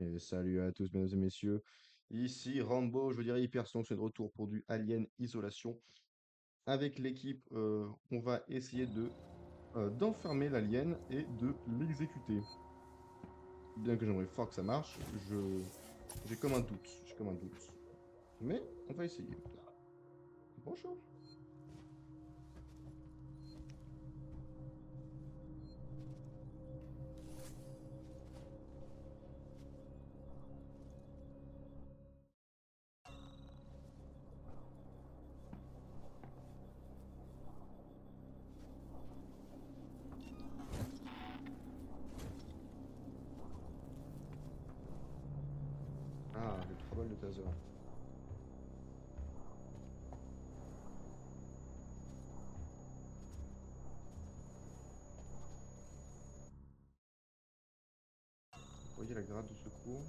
Et salut à tous, mesdames et messieurs. Ici Rambo, je dirais Hypersonk, c'est de retour pour du Alien Isolation. Avec l'équipe, on va essayer d'enfermer l'alien et de l'exécuter. Bien que j'aimerais fort que ça marche, j'ai comme un doute, j'ai comme un doute. Mais on va essayer. Bonjour. Ah, j'ai 3 balles de taser. Vous voyez la grade de secours.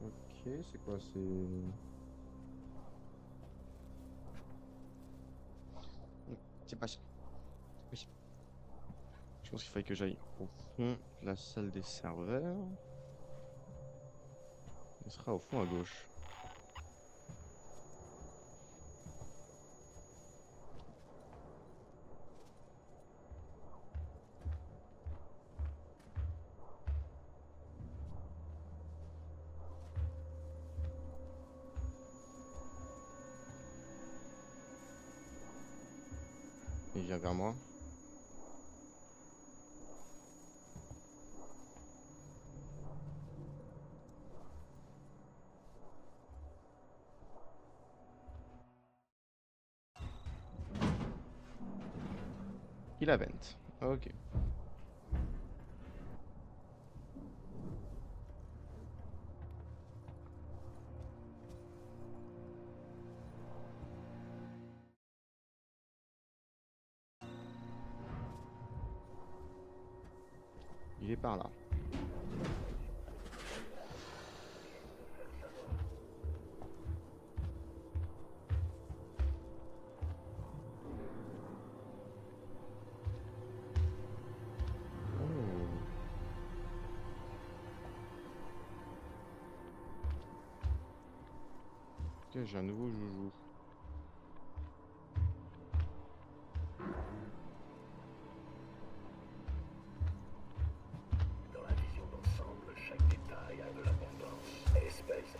Ok, c'est quoi? C'est pas ça. Oui. Je pense qu'il fallait que j'aille au fond de la salle des serveurs. Il sera au fond à gauche. Il vient vers moi. Il a vent. Ok. Il est par là. Oh. Ok, j'ai un nouveau joujou. Dans la vision d'ensemble, chaque détail a de l'importance. Espèce.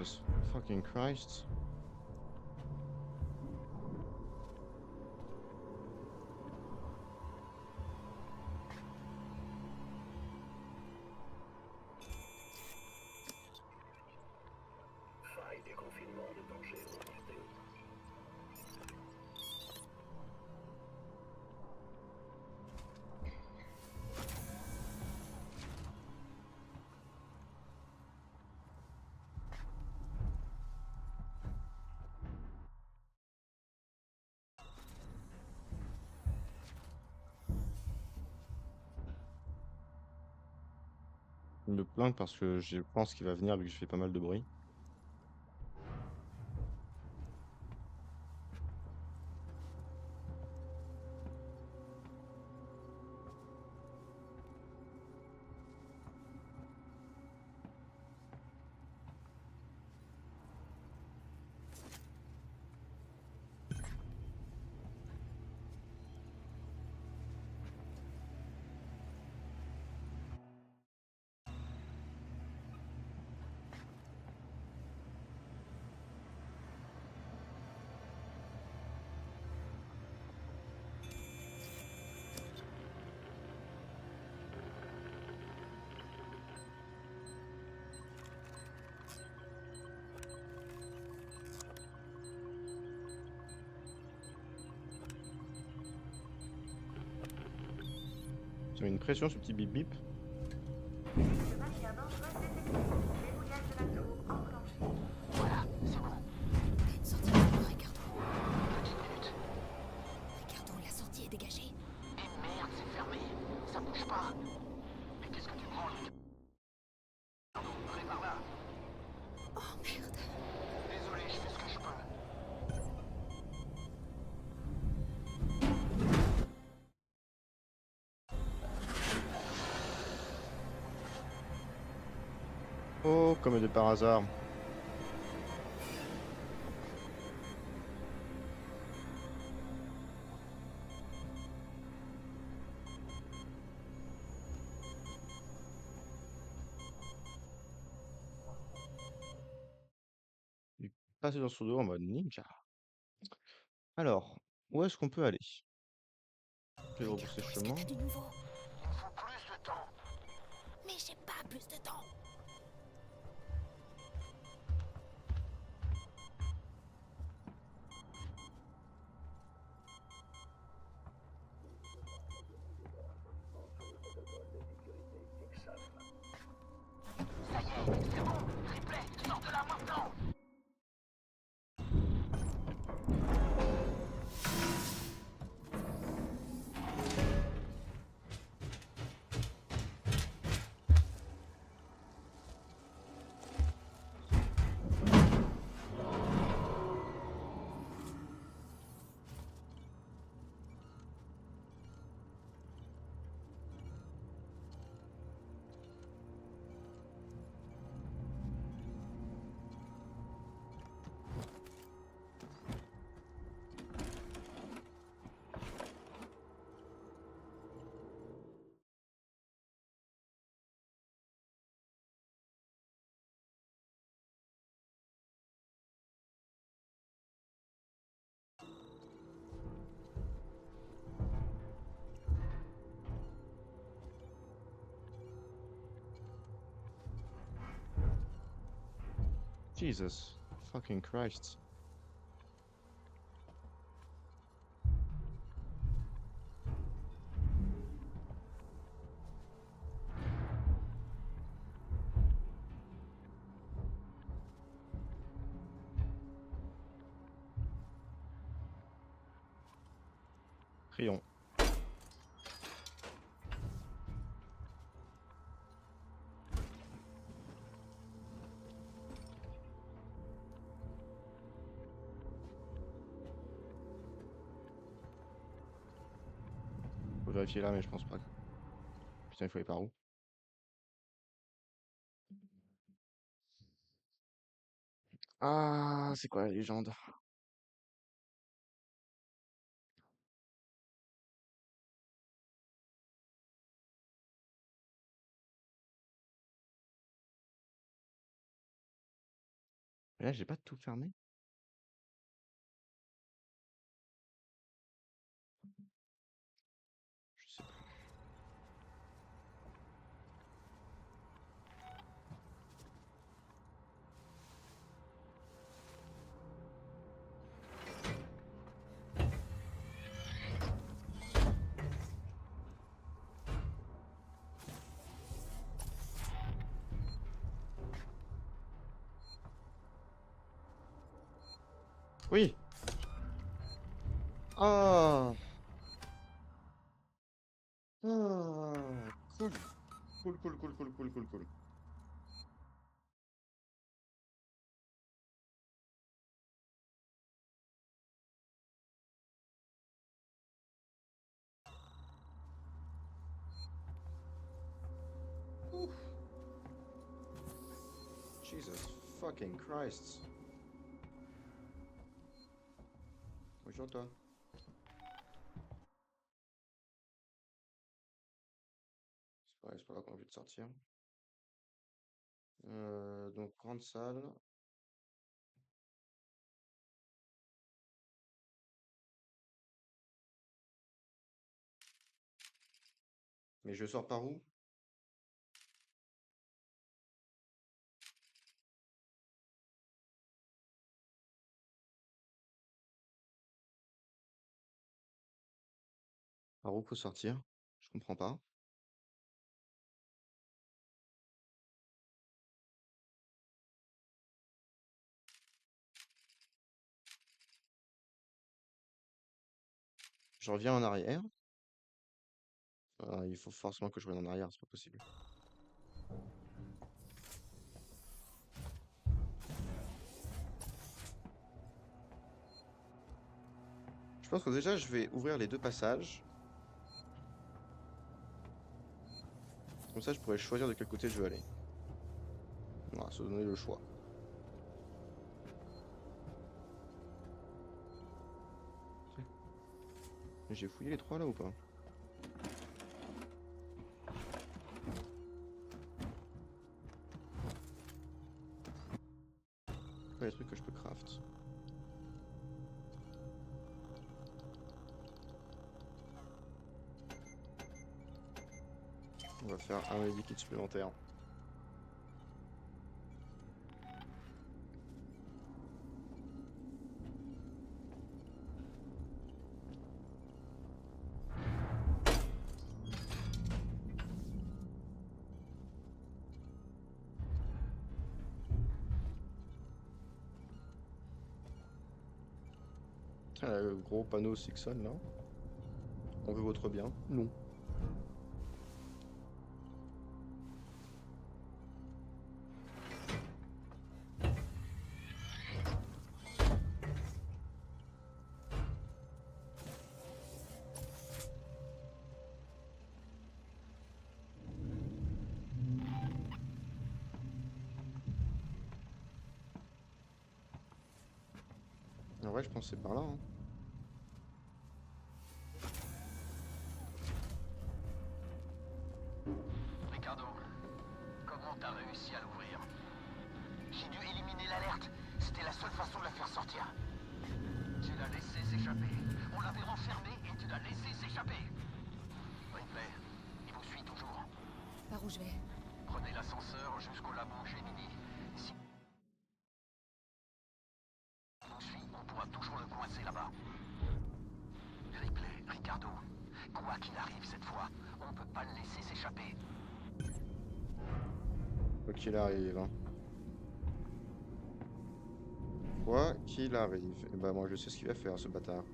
Jesus fucking Christ. Faille des confinements de danger reporté. Il me plaint parce que je pense qu'il va venir vu que je fais pas mal de bruit. Tu mets une pression ce petit bip bip. Le maintien dangereux détecté. Verrouillage de la tour enclenché. Voilà, c'est bon. T'as une sortie pour Ricardo. Petite minute. Ricardo, la sortie est dégagée. Et merde, c'est fermé. Ça bouge pas. Mais qu'est-ce que tu branles? Pardon, prépare Merde. Désolé, je fais ce que je peux. Oh, comme de par hasard. Il passe dans son dos en mode ninja. Alors, où est-ce qu'on peut aller? Je vais rebrousser Ricardo, est-ce que chemin. t'as du nouveau? Il me faut plus de temps. Mais j'ai pas plus de temps. Ça y est, c'est bon. Ripley, sors de là maintenant. Jesus fucking Christ. Crayon. Faut vérifier là, mais je pense pas. Putain, il faut aller par où? Ah, c'est quoi la légende? Mais là, j'ai pas tout fermé. Je sais plus. Oui! Ah! Ah! Cool. Cool, cool, cool, cool, cool, cool, cool. Ouf. Jesus fucking Christ. Bonjour toi. C'est pas là qu'on a envie de sortir. Donc, grande salle. Mais je sors par où? Par où faut sortir? Je comprends pas. Je reviens en arrière. Il faut forcément que je revienne en arrière, c'est pas possible. pense que déjà, je vais ouvrir les deux passages. Comme ça, je pourrais choisir de quel côté je veux aller. On va se donner le choix. J'ai fouillé les trois là ou pas? Pas les trucs que je peux craft. On va faire un medikit supplémentaire. Ah, le gros panneau Sixon là. On veut votre bien? Non. En vrai, je pense que c'est par là, hein. Ricardo, comment t'as réussi à l'ouvrir? J'ai dû éliminer l'alerte. C'était la seule façon de la faire sortir. Tu l'as laissé s'échapper. On l'avait renfermé et tu l'as laissé s'échapper. Ripley, il vous suit toujours. Par où je vais? Prenez l'ascenseur jusqu'au labo Gemini. Si il vous suit, on pourra toujours le coincer là-bas. Ripley, Ricardo, quoi qu'il arrive cette fois, on peut pas le laisser s'échapper. Quoi qu'il arrive, hein. Quoi qu'il arrive. Et bah moi je sais ce qu'il va faire ce bâtard.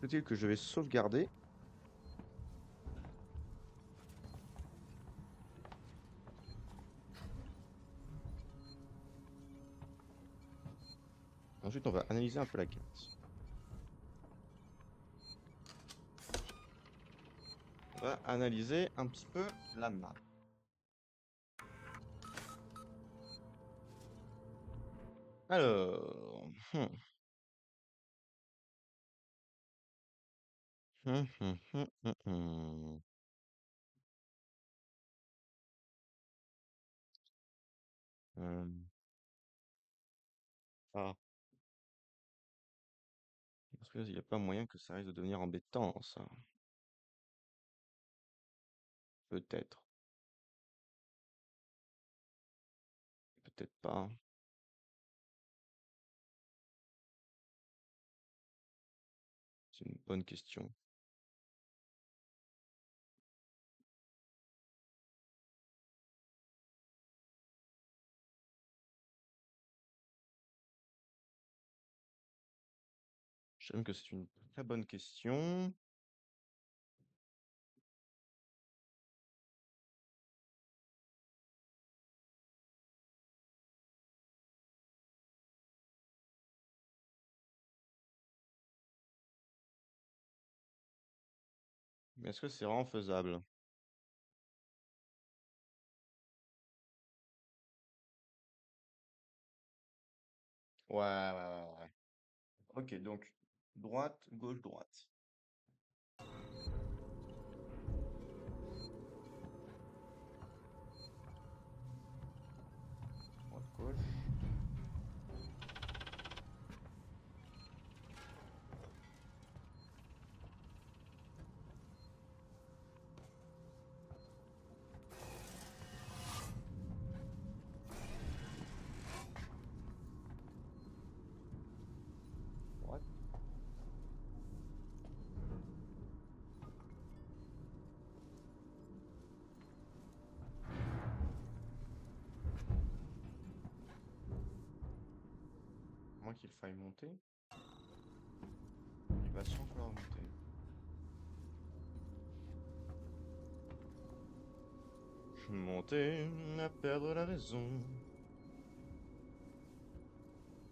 Peut-être que je vais sauvegarder. Ensuite, on va analyser un peu la carte. On va analyser un petit peu la map. Alors, hum, hum, hum, hum, hum. Hum. Ah, parce qu'il n'y a pas moyen que ça risque de devenir embêtant, ça. Peut-être, peut-être pas. C'est une bonne question. J'aime que c'est une très bonne question. Mais est-ce que c'est vraiment faisable? Ouais, ouais, ouais, ouais. Ok, donc droite, gauche, droite. Droite, gauche. Droite. moins qu'il faille monter. Il va sans vouloir monter. Monter à perdre la raison.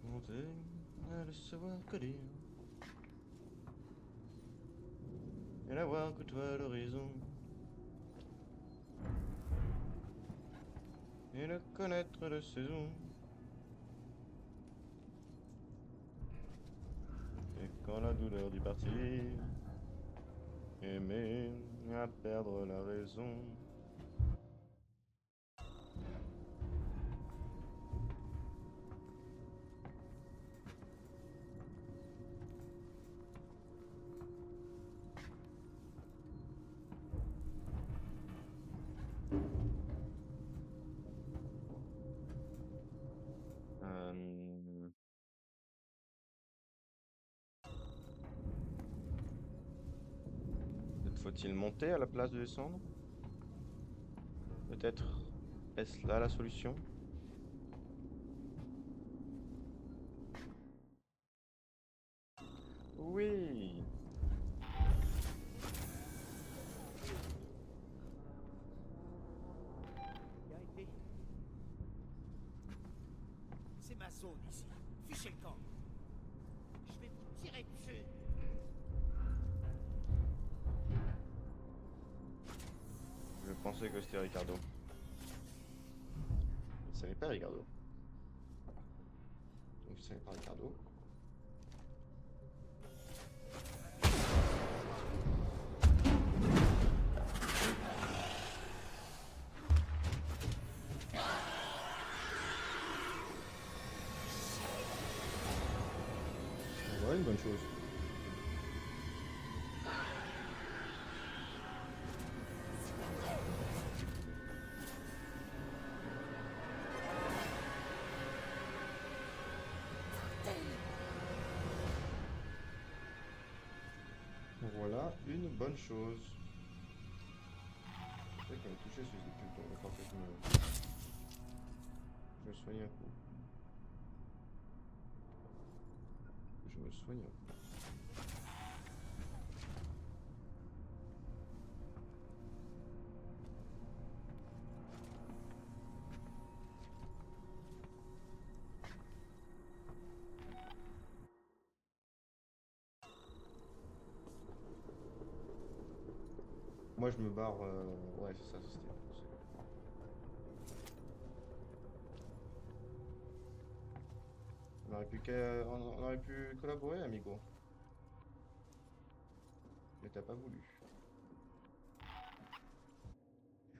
Monter à le savoir que dire. Et n'avoir que toi à l'horizon. Et ne connaître de saison. Et quand la douleur du parti, aimer à perdre la raison. Peut-être faut-il monter à la place de descendre? Peut-être est-ce là la solution? Oui! C'est ma zone ici. Fichez le camp. Je vais vous tirer dessus. Je pensais que c'était Ricardo. Ce n'est pas Ricardo. Donc ce n'est pas Ricardo. Voilà une bonne chose. Voilà une bonne chose. C'est vrai qu'elle m'a touché ce depuis le temps. Il va falloir que je me soigne un coup. Je me soigne un coup. Moi je me barre. Ouais, c'est ça, c'était. On aurait pu collaborer, amigo. Mais t'as pas voulu.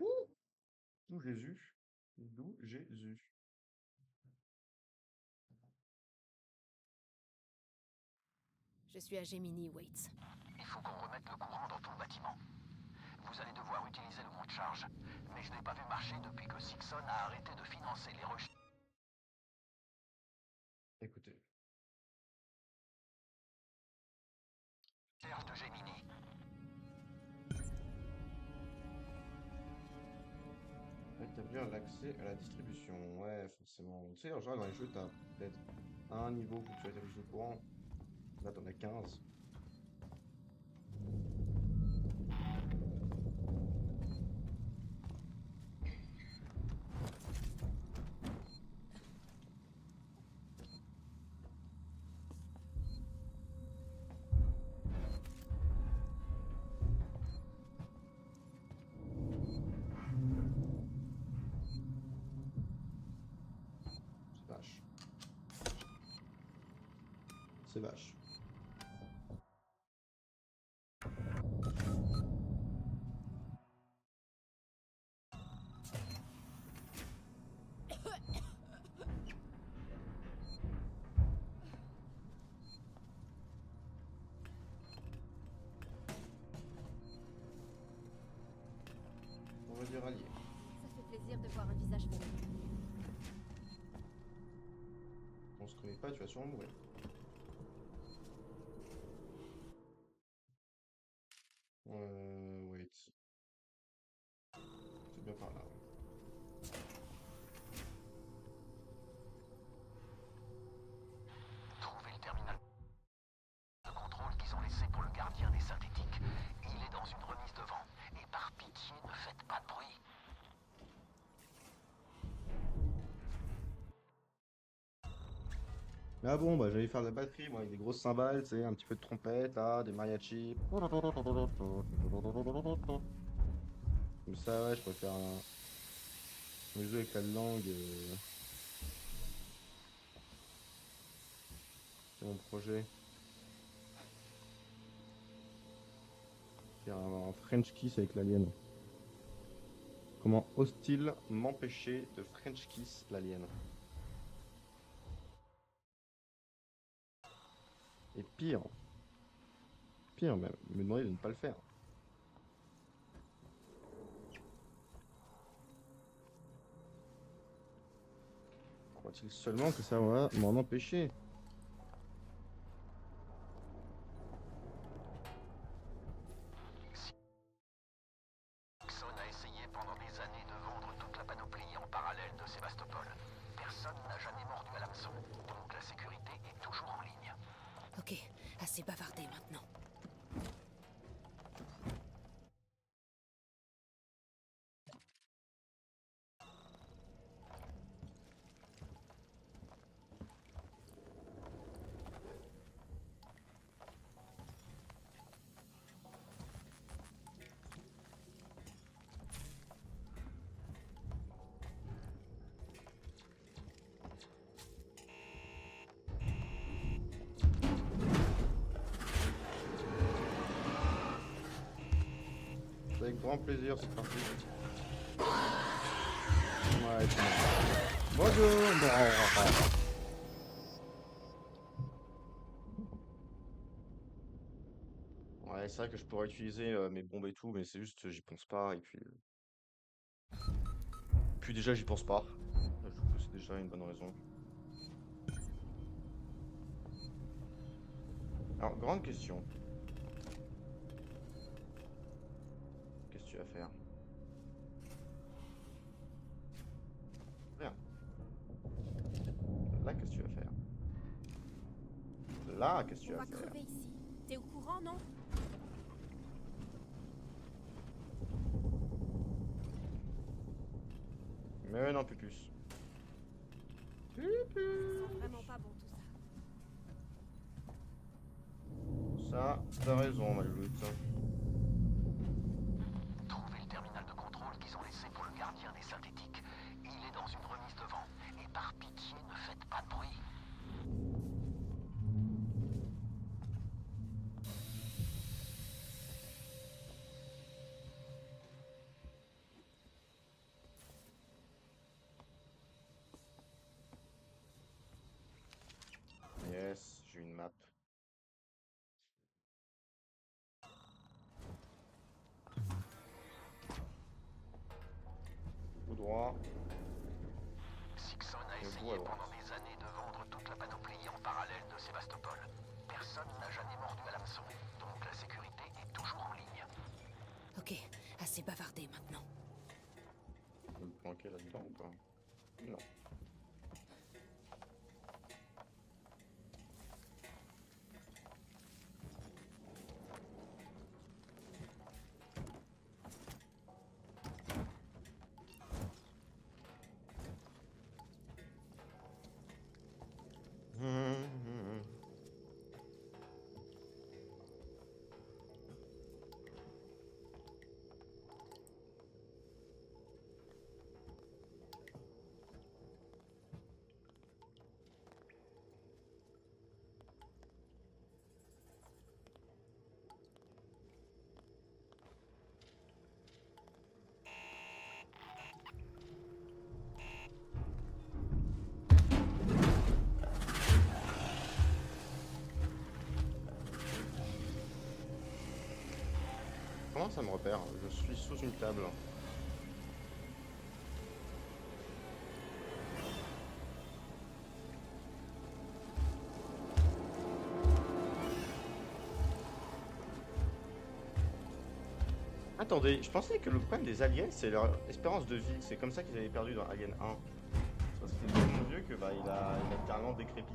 Ouh! D'où Jésus. D'où Jésus. Je suis à Gemini, Waits. Il faut qu'on remette le courant dans ton bâtiment. Vous allez devoir utiliser le mont de charge. Mais je n'ai pas vu marcher depuis que Sixon a arrêté de financer les recherches Écoutez. de Gemini. Rétablir l'accès à la distribution. Ouais, forcément. Tu sais, en général, dans les jeux, t'as peut-être un niveau pour que tu rétablisses le courant. Là, t'en as 15. C'est vache. C'est vache. On va dire allié. Ça fait plaisir de voir un visage familier. On se connaît pas, tu vas sûrement mourir. Wait. C'est bien par là, ouais. Ah bon, bah j'allais faire de la batterie, moi, avec des grosses cymbales, tu sais, un petit peu de trompette, là, des mariachis. Comme ça, ouais, je préfère me jouer avec la langue. C'est mon projet. Faire un French kiss avec l'alien. Comment ose-t-il m'empêcher de French kiss l'alien? Et pire même, me demander de ne pas le faire. Croit-il seulement que ça va m'en empêcher? Nixon a essayé pendant des années de vendre toute la panoplie en parallèle de Sébastopol. Personne n'a jamais mordu à l'hameçon, donc la sécurité est toujours en ligne. Ok, assez bavardé maintenant. Avec grand plaisir, c'est parti. Ouais, c'est bon. Bonjour. Ouais, c'est vrai que je pourrais utiliser mes bombes et tout, mais c'est juste, j'y pense pas, et puis déjà, j'y pense pas. Je trouve que c'est déjà une bonne raison. Alors, grande question. Qu'est-ce que tu vas faire? Rien. Là, qu'est-ce que tu vas faire? Là, qu'est-ce que tu On vas va faire? crever ici. T'es au courant, non? Mais non, Pupus. Ça sent vraiment pas bon tout ça. Ça, t'as raison, ma louloute. Trouvez le terminal de contrôle qu'ils ont laissé pour le gardien des synthétiques. Il est dans une remise de vent. Et par pitié, ne faites pas de bruit. Yes, j'ai une map. Tout droit. Sixon a Et essayé voilà. pendant des années de vendre toute la panoplie en parallèle de Sébastopol. Personne n'a jamais mordu à l'hameçon, donc la sécurité est toujours en ligne. Ok, assez bavardé maintenant. Je peux me planquer là-dedans ou pas? Non. Comment ça me repère? Je suis sous une table. Attendez, je pensais que le problème des aliens, c'est leur espérance de vie. C'est comme ça qu'ils avaient perdu dans Alien 1. C'est parce qu'il est tellement vieux que bah, il a littéralement décrépit.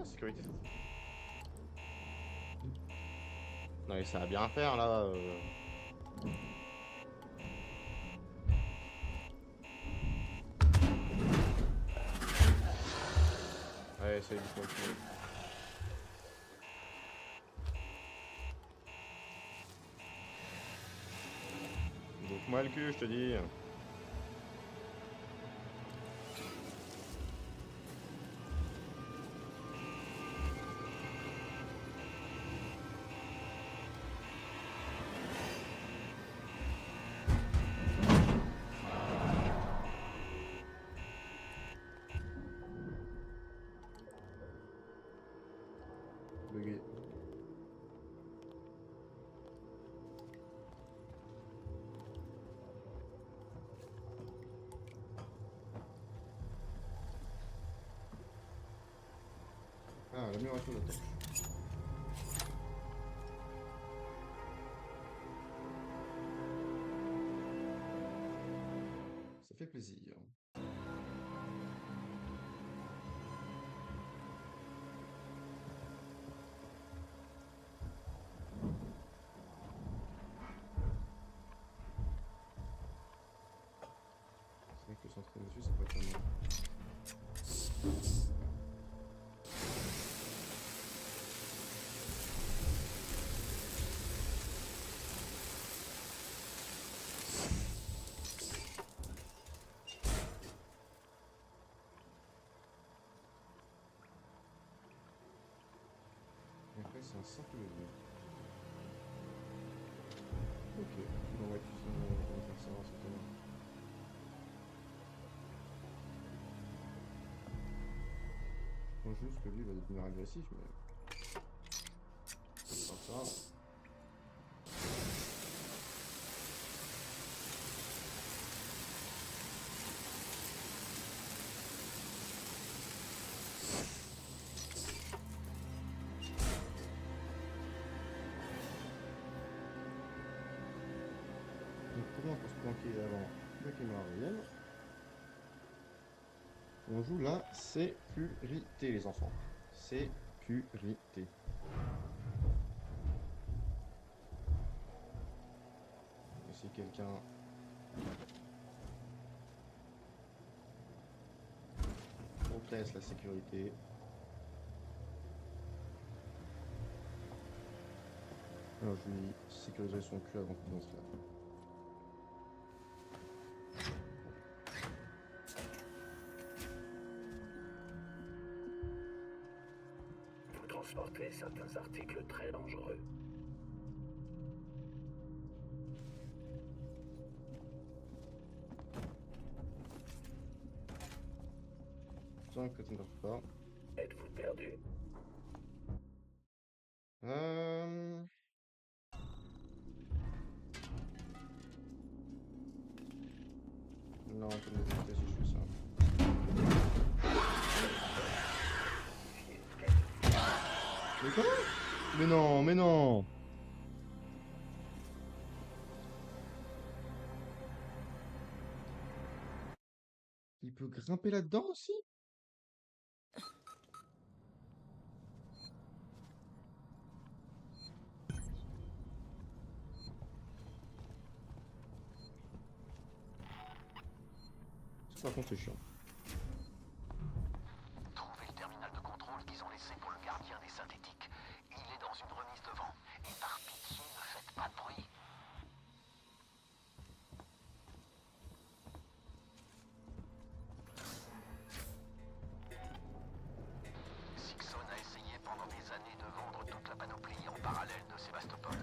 la sécurité. Non mais ça va bien faire là. Ouais, c'est du coup. Donc moi le cul, je te dis. Bugué. Ah, l'amélioration de la torche. Ça fait plaisir. C'est vrai que s'entraîner dessus, ça peut être pas mal. Et après, c'est un simple levier. Ok, bon, ouais, on va faire ça ensuite. Je pense juste que lui va devenir agressif, mais. Sans ça. Donc, comment pour se planquer avant la caméra réelle? On joue la sécurité, les enfants. Sécurité. Et si quelqu'un conteste la sécurité, alors je lui sécuriserai son cul avant qu'il lance là. Vous transportez certains articles très dangereux. Tant que tu ne dors pas. Êtes-vous perdu? Euh... Non, je vais éviter si je fais ça. Mais quoi? Mais non, mais non! Il peut grimper là-dedans aussi? Ça, par contre, c'est chiant. Trouvez le terminal de contrôle qu'ils ont laissé pour le gardien des synthétiques. Il est dans une remise devant. Et par pitié, ne faites pas de bruit. Sixon a essayé pendant des années de vendre toute la panoplie en parallèle de Sébastopol.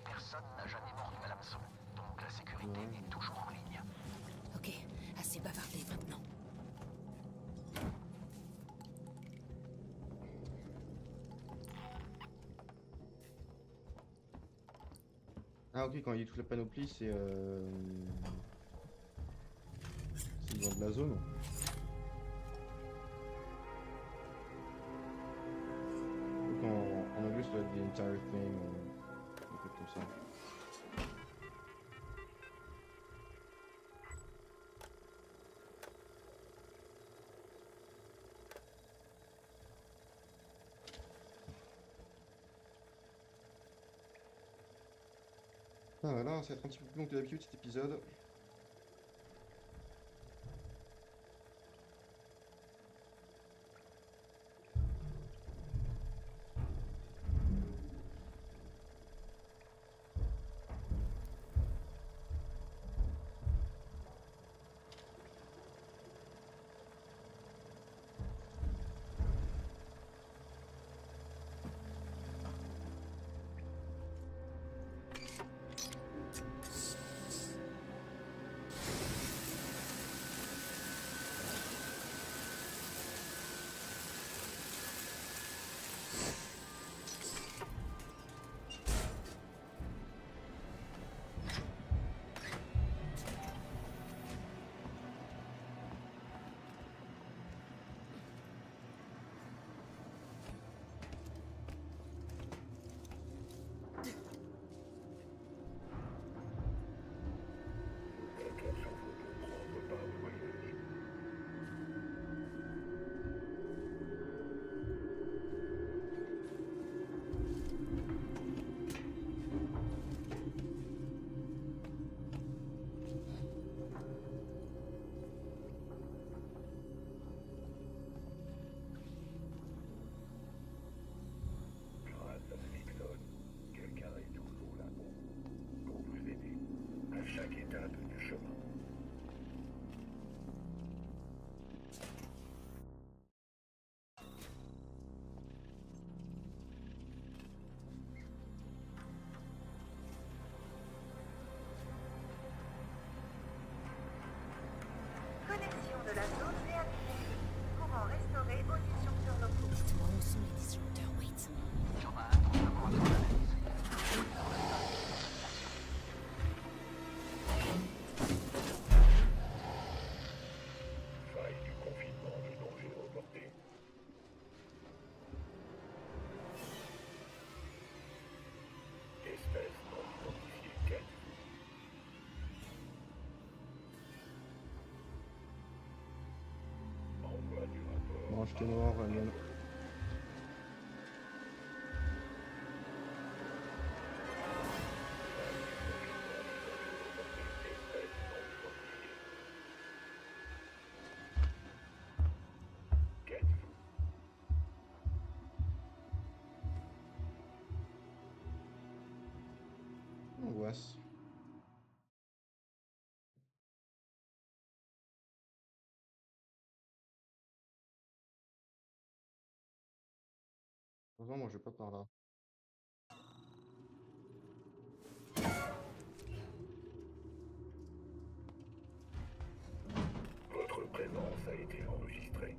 Personne n'a jamais mordu à l'hameçon. Donc la sécurité est toujours en ligne. Ok, assez bavardé maintenant. Ah ok, quand il dit toute la panoplie, c'est dans de la zone. Donc en anglais, ça doit être the entire thing, un truc comme ça. Ah voilà, ça va être un petit peu plus long que d'habitude cet épisode. Attention, faut ne prendre pas au voyage. Grâce à Nixon, quelqu'un est toujours là pour vous aider à chaque étape du chemin. Connexion de la zone réactivée. Courant restauré, audition sur nos coups. Dites-moi où sont les disjoncteurs, Waits. Il y en a un dans le laboratoire d'analyse. Faille du confinement de danger reporté. Espèce non identifiée quête. Envoi du rapport. Mange tes morts, Alien. Quête. Angoisse. Heureusement, moi je vais pas par là. Votre présence a été enregistrée.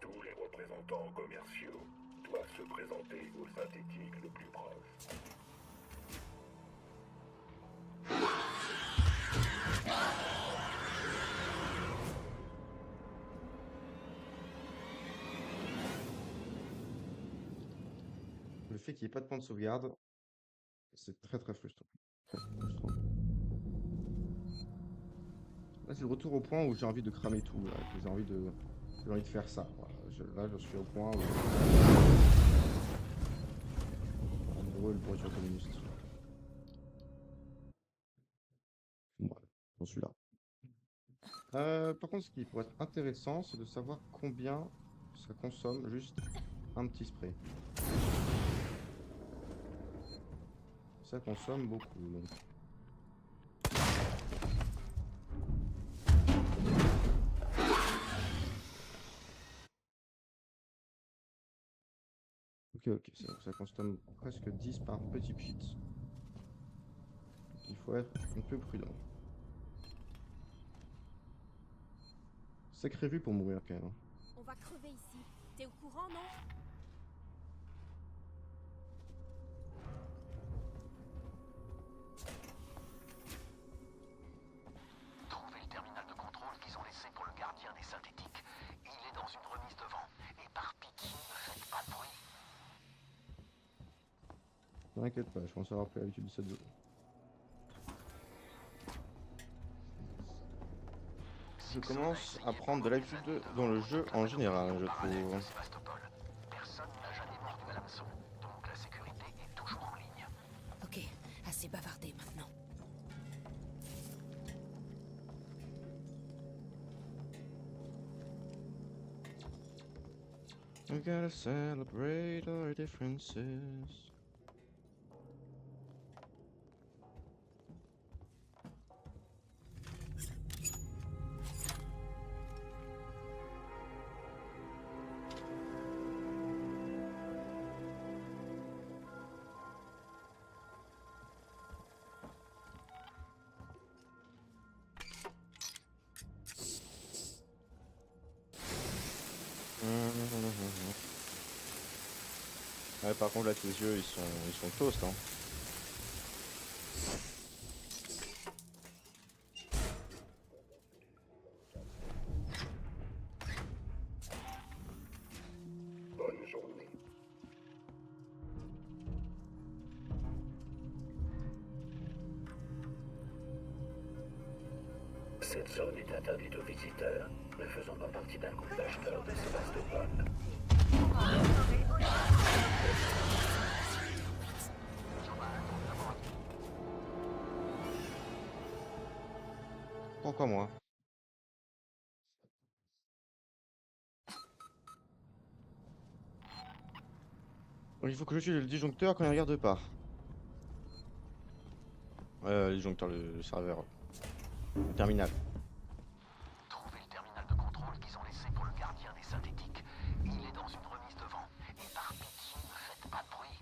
Tous les représentants commerciaux doivent se présenter au synthétique le plus proche. Le fait qu'il n'y ait pas de point de sauvegarde, c'est très très frustrant. Très frustrant. Là, c'est le retour au point où j'ai envie de cramer tout, là, que j'ai envie de faire ça. Voilà. Là, je suis au point où on brûle pour être communiste. Voilà, j'en suis là. Par contre, ce qui pourrait être intéressant, c'est de savoir combien ça consomme juste un petit spray. Ça consomme beaucoup, donc. Ok, ça consomme presque 10 par petit pit. Il faut être un peu prudent. Sacré vue pour mourir quand même, hein. On va crever ici. T'es au courant, non? Trouver le terminal de contrôle qu'ils ont laissé pour le gardien des synthétiques. T'inquiète pas, je pense avoir pris l'habitude de cette zone. Je commence à prendre de l'habitude dans le jeu en général, je trouve. De Sébastopol. Personne n'a jamais mordu à l'hameçon, donc la sécurité est toujours en ligne. Ok, assez bavardé maintenant. We gotta celebrate our differences. Ouais, par contre là tes yeux ils sont toast hein. Bonne journée. Cette zone est interdite aux visiteurs, ne faisant pas partie d'un groupe d'acheteurs de Sébastopol. Courant restauré audition. Pourquoi moi? Il faut que je tue le disjoncteur quand il ne regarde pas. Le disjoncteur, le serveur. Le terminal. Trouvez le terminal de contrôle qu'ils ont laissé pour le gardien des synthétiques. Il est dans une remise de vent. Et par pitié, ne faites pas de bruit.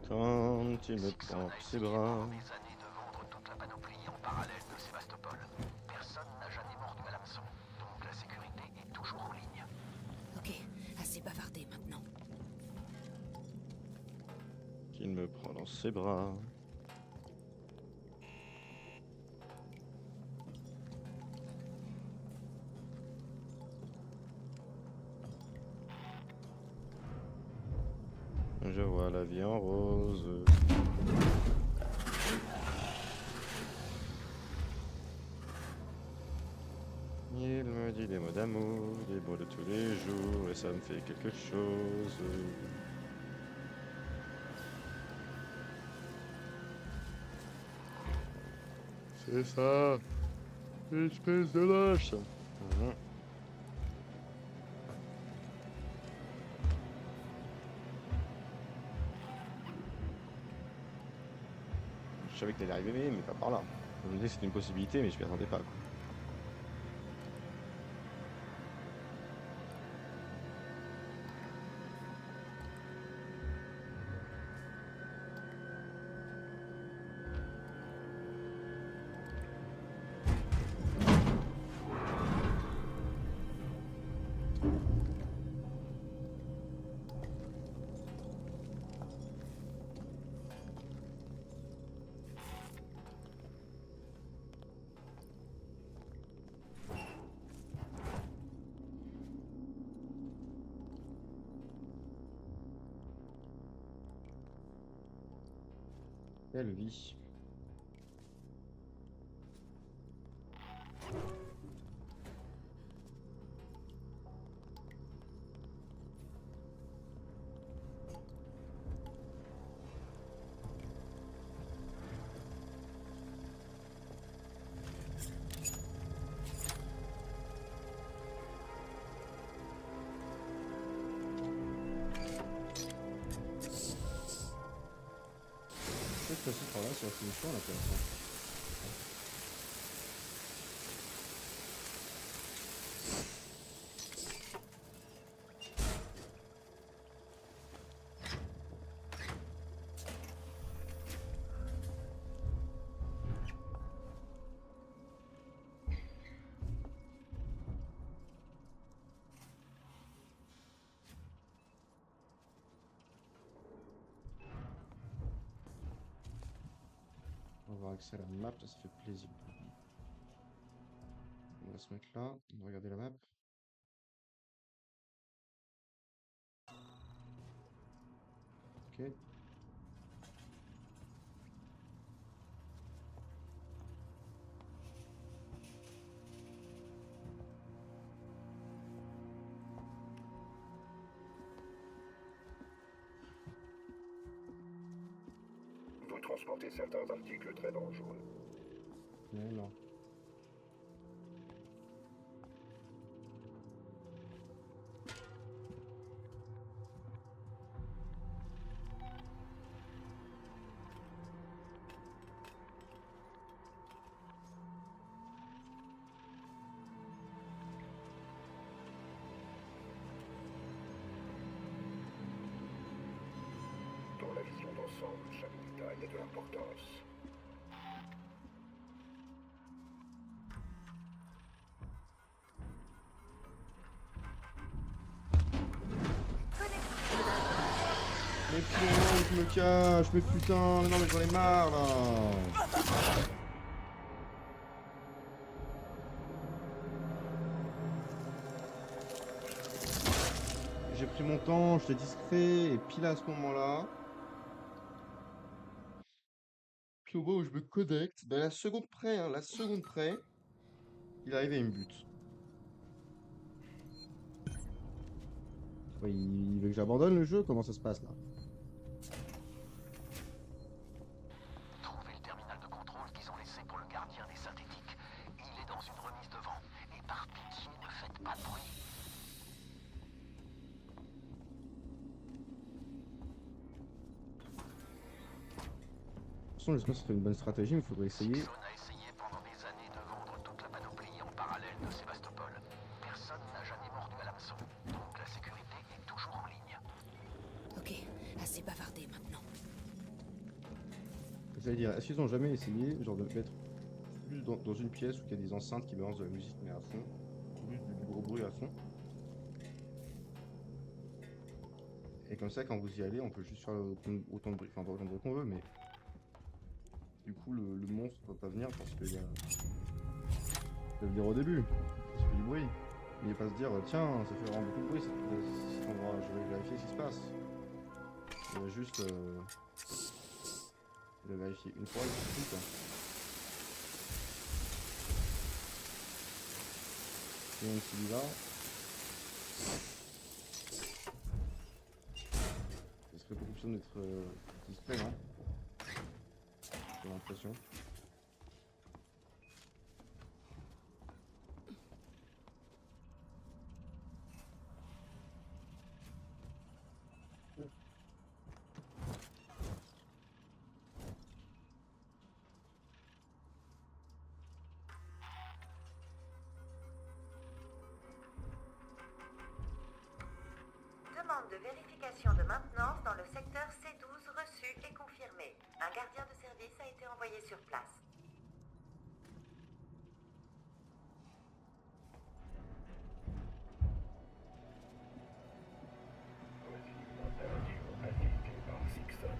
Quand il me prend Sixon a ses essayé bras. pendant des années de vendre toute la panoplie en parallèle de Sébastopol. Personne n'a jamais mordu à l'hameçon, donc la sécurité est toujours en ligne. Ok, assez bavardé maintenant. Qu'il me prend dans ses bras. Je vois la vie en rose. Il me dit des mots d'amour, des mots de tous les jours, et ça me fait quelque chose. C'est ça, espèce de lâche. Je savais que t'allais arriver, mais pas par là. Je me disais que c'était une possibilité, mais je m'y attendais pas, quoi. Quelle vie. Peut-être passer par là, c'est la solution là pour l'instant. On va avoir accès à la map, ça fait plaisir. On va se mettre là, on va regarder la map. Ok. Vous transportez certains articles très dangereux. Mais non. Dans la vision d'ensemble, chaque détail a de l'importance. Mais putain, je me cache, mais putain, mais non, mais j'en ai marre là. J'ai pris mon temps, j'étais discret, et pile à ce moment-là, puis au moment où je me connecte, ben la seconde près, hein, la seconde près, il arrive et il me bute. Ouais, il veut que j'abandonne le jeu? Comment ça se passe là? Trouvez le terminal de contrôle qu'ils ont laissé pour le gardien des synthétiques. Il est dans une remise de vent. Et par pitié, ne faites pas de bruit. De toute façon, j'espère que ce serait une bonne stratégie, mais il faudrait essayer. Dixon a essayé pendant des années de vendre toute la panoplie en parallèle de Sébastopol. Personne n'a jamais mordu à l'hameçon. Donc la sécurité est toujours en ligne. Ok, assez bavardé maintenant. J'allais dire, est-ce qu'ils ont jamais essayé, genre, de mettre plus dans une pièce où il y a des enceintes qui balancent de la musique, mais à fond, juste du gros bruit à fond. Et comme ça, quand vous y allez, on peut juste faire autant de bruit, enfin pas autant de bruit qu'on veut, mais du coup, le monstre peut pas venir parce qu'il y a... Il va venir au début, ça fait du bruit. Mais il va pas se dire, tiens, ça fait vraiment beaucoup de bruit cet endroit, je vais vérifier ce qui se passe. Il va juste... il va vérifier une fois et c'est tout, quoi. Et même s'il y va... Ce serait beaucoup plus simple d'être discret, non? J'ai l'impression. Demande de vérification de maintenance dans le secteur C12 reçue et confirmée. Un gardien de service a été envoyé sur place. Voici une impérative habilitée par Dixon.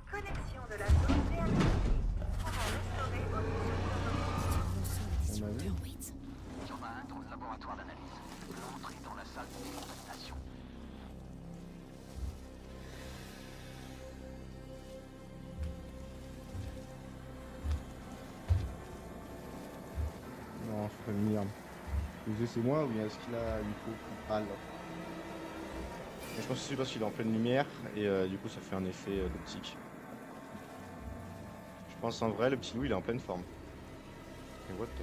Connexion de la zone réactivée. Courant restauré au On sent On la a vu. disrupteur, Waits. Il y en a un dans le laboratoire d'analyse. L'autre est dans la salle de décontamination. Non, je fais une merde. C'est moi ou bien est-ce qu'il a une peau plus pâle? Mais je pense que c'est parce qu'il est en pleine lumière et du coup ça fait un effet d'optique. Je pense en vrai le petit loup il est en pleine forme. Et what the...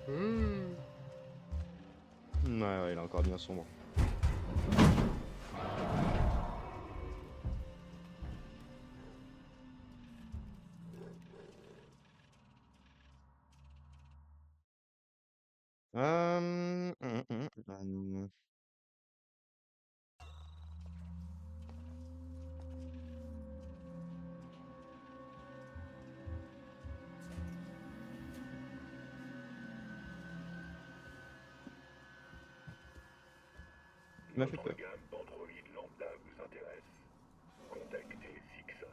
Ouais, il est encore bien sombre. Il m'a fait Notre peur. gamme d'androïdes lambda vous intéresse. Contactez Fixon.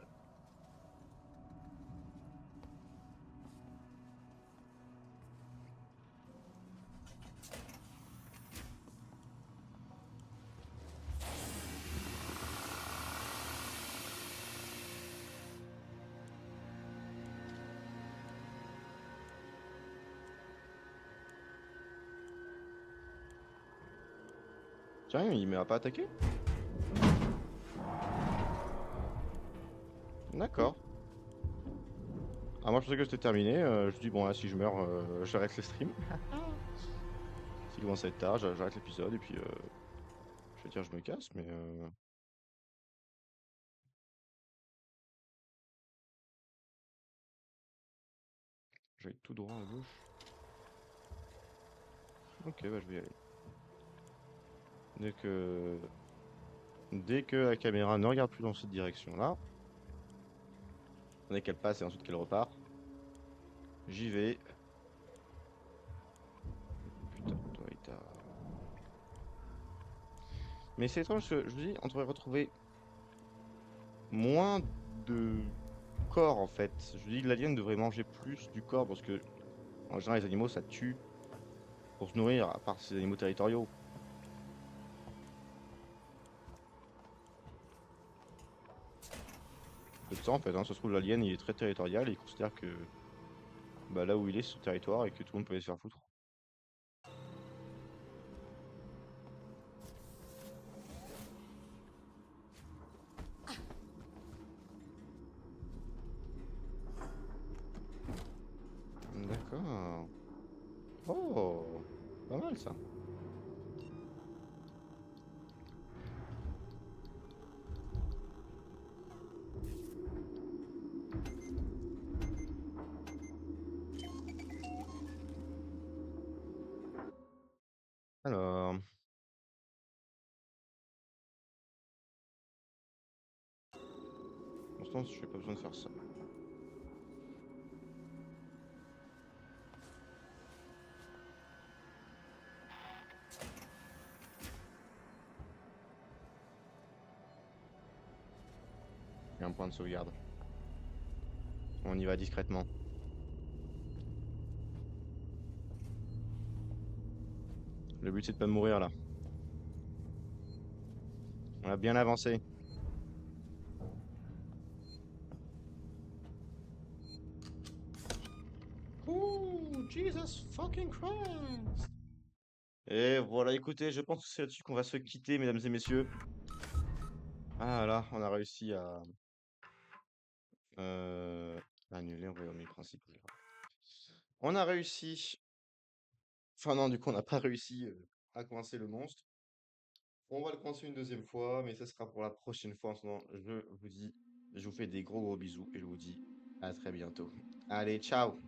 Tiens, il m'a pas attaqué? D'accord. Ah, moi je pensais que c'était terminé. Je dis, bon, là, si je meurs, j'arrête le stream. S'il commence à être tard, j'arrête l'épisode et puis je vais dire, je me casse, mais. J'aille tout droit à gauche. Ok, bah je vais y aller. Dès que la caméra ne regarde plus dans cette direction-là, dès qu'elle passe et ensuite qu'elle repart, j'y vais. Putain, toi et ta. Mais c'est étrange parce que je vous dis, on devrait retrouver moins de corps en fait. Je dis que l'alien devrait manger plus du corps parce que en général les animaux ça tue pour se nourrir, à part ces animaux territoriaux. C'est ça en fait, hein. Ça se trouve l'alien il est très territorial et il considère que bah, là où il est c'est son territoire et que tout le monde peut aller se faire foutre. D'accord. Oh, pas mal ça. Alors, pour l'instant, je n'ai pas besoin de faire ça. Il y a un point de sauvegarde. On y va discrètement. Le but c'est de pas mourir là. On a bien avancé. Oh, Jesus fucking Christ! Et voilà, écoutez, je pense que c'est là-dessus qu'on va se quitter, mesdames et messieurs. Ah là, on a réussi à euh, annuler un royaume principal. On a réussi. Enfin non, du coup, on n'a pas réussi à coincer le monstre. On va le coincer une deuxième fois, mais ça sera pour la prochaine fois. En ce moment, je vous dis, je vous fais des gros bisous et je vous dis à très bientôt. Allez, ciao!